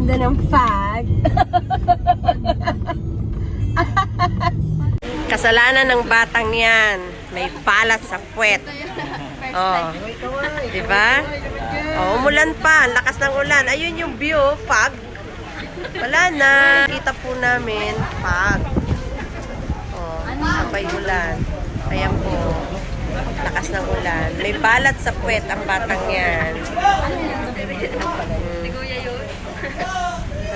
ganda ng fag. Kasalanan ng batang yan. May balat sa puwet. Oh. Diba? Oh, umulan pa. Ang lakas ng ulan. Ayun yung view, fog. Wala na. Kita po namin, fog. Oh, sabay ulan. Ayan po. Lakas ng ulan. May balat sa puwet ang batang yan.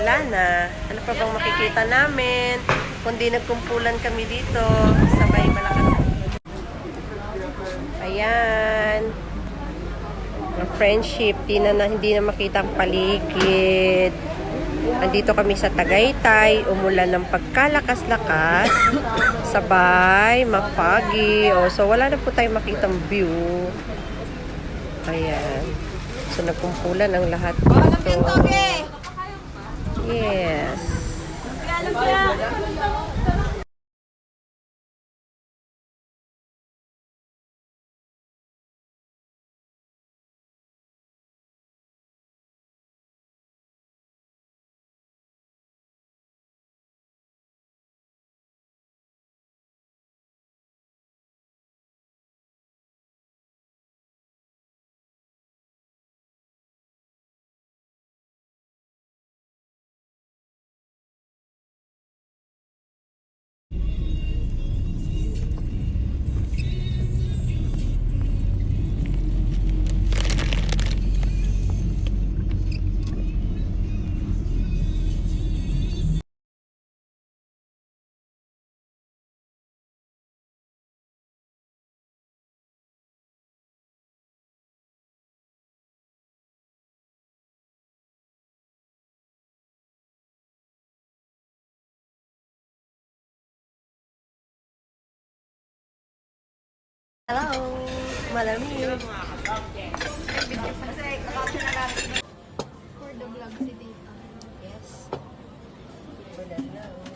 Wala na. Ano pa bang makikita namin? Kundi nagkumpulan kami dito. Sabay malakas. Ayan. Friendship. Hindi na makita ang paligid. Andito kami sa Tagaytay. Umulan ng pagkalakas-lakas. Sabay. Mapagi. So, wala na po tayong makitang view. Ayan. So, nagkumpulan ang lahat dito. Yes. Hello, malamig. For the vlog si Dita. Yes. For that now.